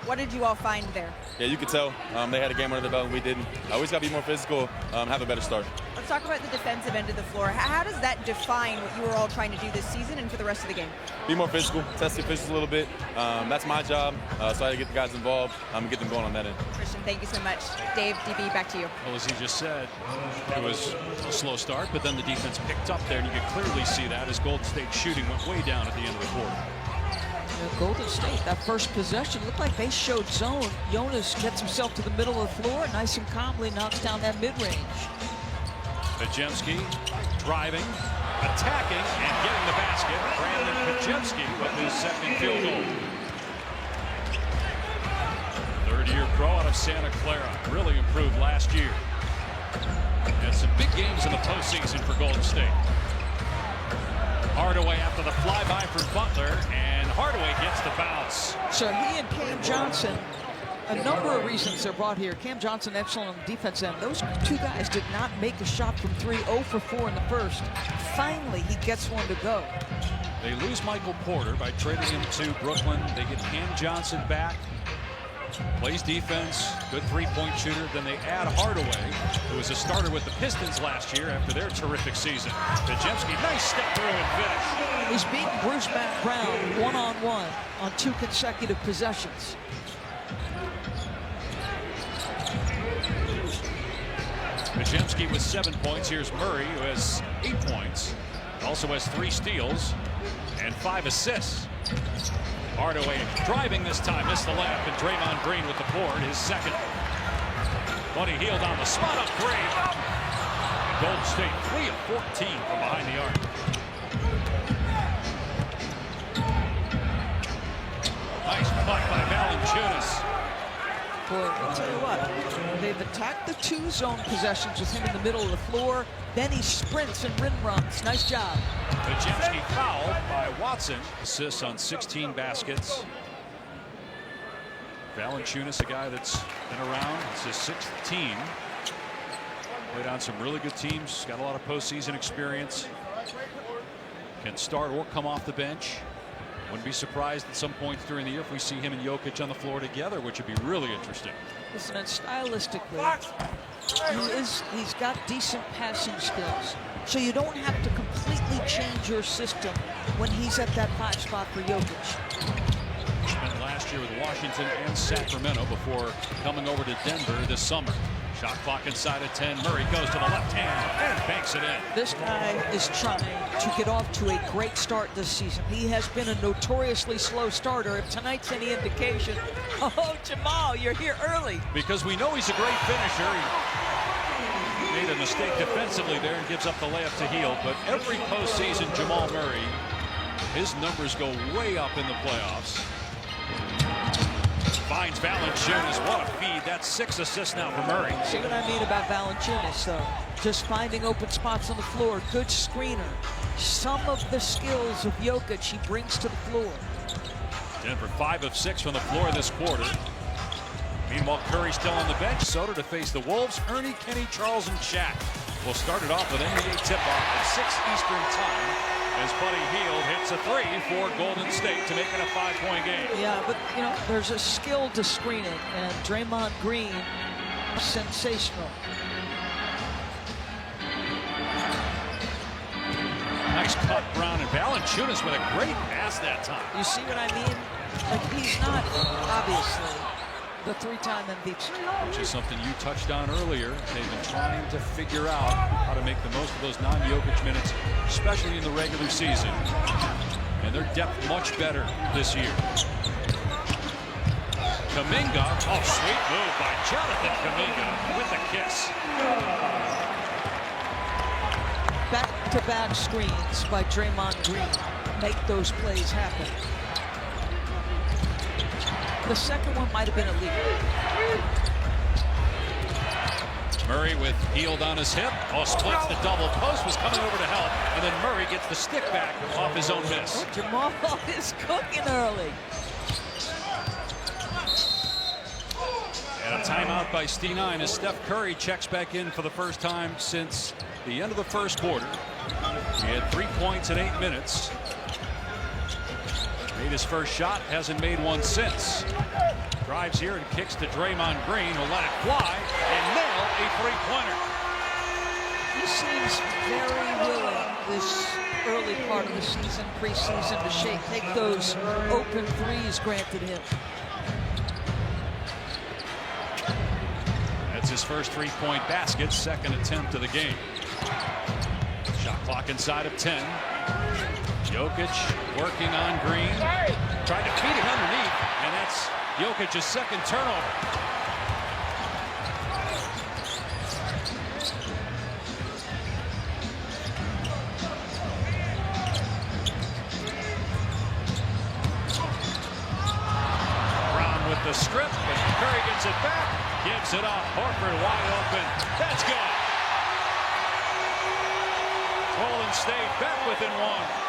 What did you all find there? Yeah, you could tell they had a game under their belt and we didn't. Always got to be more physical, have a better start. Let's talk about the defensive end of the floor. How does that define what you were all trying to do this season and for the rest of the game? Be more physical, test the officials a little bit. That's my job, so I got to get the guys involved and get them going on that end. Christian, thank you so much. Dave, DB, back to you. Well, as he just said, it was a slow start, but then the defense picked up there, and you could clearly see that as Golden State shooting went way down at the end of the quarter. Golden State, that first possession, looked like they showed zone. Jonas gets himself to the middle of the floor, nice and calmly knocks down that mid-range. Podziemski driving, attacking, and getting the basket. Brandon Podziemski with his second field goal. Third-year pro out of Santa Clara. Really improved last year. Had some big games in the postseason for Golden State. Hardaway after the flyby from Butler, and Hardaway gets the bounce. So he and Cam Johnson, a number of reasons they're brought here. Cam Johnson, excellent on the defense end. Those two guys did not make a shot from three, 0 for 4 in the first. Finally, he gets one to go. They lose Michael Porter by trading him to Brooklyn. They get Cam Johnson back. Plays defense, good three-point shooter. Then they add Hardaway, who was a starter with the Pistons last year after their terrific season. Podziemski, nice step through and finish. He's beaten Bruce Brown one-on-one on 2 consecutive possessions. Podziemski with 7 points. Here's Murray, who has 8 points. Also has 3 steals and 5 assists. Hardaway driving this time, missed the layup, and Draymond Green with the board, his second. Buddy Hield on the spot up 3. And Golden State 3 of 14 from behind the arc. Nice punt by Valanciunas. Boy, I'll tell you what, they've attacked the 2 zone possessions with him in the middle of the floor. Then he sprints and rim runs. Nice job. Podziemski fouled by Watson. Assists on 16 baskets. Valanciunas, a guy that's been around. It's his 6th team. Played on some really good teams. Got a lot of postseason experience. Can start or come off the bench. Wouldn't be surprised at some points during the year if we see him and Jokic on the floor together, which would be really interesting. Listen, and stylistically, he's got decent passing skills. So you don't have to completely change your system when he's at that 5 spot for Jokic. Spent last year with Washington and Sacramento before coming over to Denver this summer. Shot clock inside of 10. Murray goes to the left hand and banks it in. This guy is trying to get off to a great start this season. He has been a notoriously slow starter. If tonight's any indication, oh, Jamal, you're here early. Because we know he's a great finisher. He made a mistake defensively there and gives up the layup to Hield. But every postseason, Jamal Murray, his numbers go way up in the playoffs. Finds Valanciunas. What a feed. That's 6 assists now for Murray. See what I mean about Valanciunas, though? Just finding open spots on the floor. Good screener. Some of the skills of Jokic he brings to the floor. Denver 5 of 6 from the floor this quarter. Meanwhile, Curry still on the bench. Soto to face the Wolves. Ernie, Kenny, Charles, and Shaq. We'll start it off with NBA tip-off at 6 Eastern time. As Buddy Hield hits a 3 for Golden State to make it a 5-point game. Yeah, but, you know, there's a skill to screening, and Draymond Green, sensational. Nice cut, Brown, and Valanciunas with a great pass that time. You see what I mean? Like, he's not, obviously, the 3-time MVP. Which is something you touched on earlier. They've been trying to figure out how to make the most of those non-Jokic minutes, especially in the regular season. And their depth much better this year. Kuminga, oh, sweet move by Jonathan Kuminga with the kiss. Back-to-back screens by Draymond Green make those plays happen. The second one might have been illegal. Murray with Hield on his hip. Oh, splits the double. Post was coming over to help. And then Murray gets the stick back off his own miss. Oh, Jamal is cooking early. And a timeout by St9 as Steph Curry checks back in for the first time since the end of the first quarter. He had 3 points in 8 minutes. Made his first shot, hasn't made one since. Drives here and kicks to Draymond Green, who'll let it fly and nail a three-pointer. He seems very willing this early part of the season, preseason, to take those open threes granted him. That's his first three-point basket, second attempt of the game. Shot clock inside of 10. Jokic working on Green. Tried to feed it underneath, and that's Jokic's second turnover. Brown with the strip, but Curry gets it back, gives it off. Horford wide open. That's good. Golden State back within one.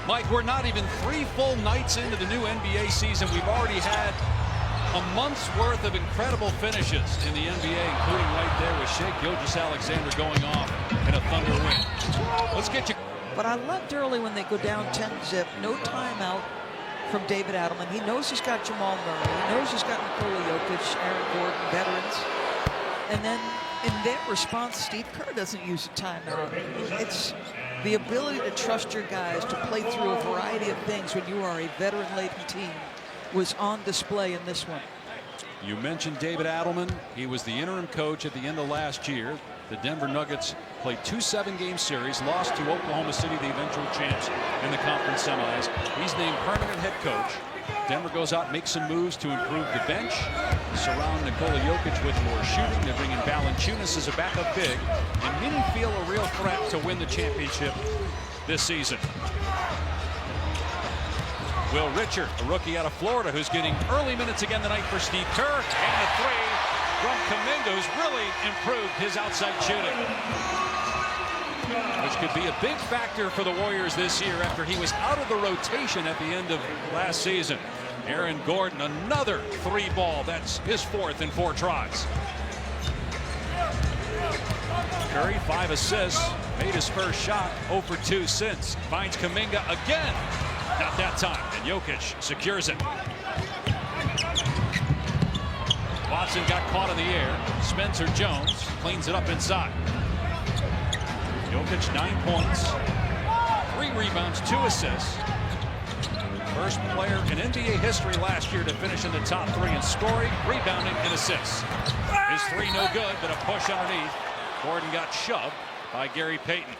Mike, we're not even 3 full nights into the new NBA season. We've already had a month's worth of incredible finishes in the NBA, including right there with Shai Gilgeous-Alexander going off in a Thunder win. Let's get you. But I loved early when they go down 10-zip, no timeout from David Adelman. He knows he's got Jamal Murray. He knows he's got Nikola Jokic, Aaron Gordon, veterans. And then in their response, Steve Kerr doesn't use a timeout. It's the ability to trust your guys to play through a variety of things when you are a veteran-laden team was on display in this one. You mentioned David Adelman. He was the interim coach at the end of last year. The Denver Nuggets played 2 7-game series, lost to Oklahoma City, the eventual champs in the conference semis. He's named permanent head coach. Denver goes out and makes some moves to improve the bench, surround Nikola Jokic with more shooting. They're bringing Valanciunas as a backup big, and many feel a real threat to win the championship this season. Will Richard, a rookie out of Florida, who's getting early minutes again tonight for Steve Kerr, and the three from Kuminga, who's really improved his outside shooting, which could be a big factor for the Warriors this year after he was out of the rotation at the end of last season. Aaron Gordon, another 3-ball. That's his 4th in 4 tries. Curry, 5 assists, made his first shot, 0 for 2 since. Finds Kuminga again. Not that time, and Jokic secures it. Watson got caught in the air. Spencer Jones cleans it up inside. Jokic, 9 points, 3 rebounds, 2 assists. First player in NBA history last year to finish in the top 3 in scoring, rebounding, and assists. His 3 no good, but a push underneath. Gordon got shoved by Gary Payton.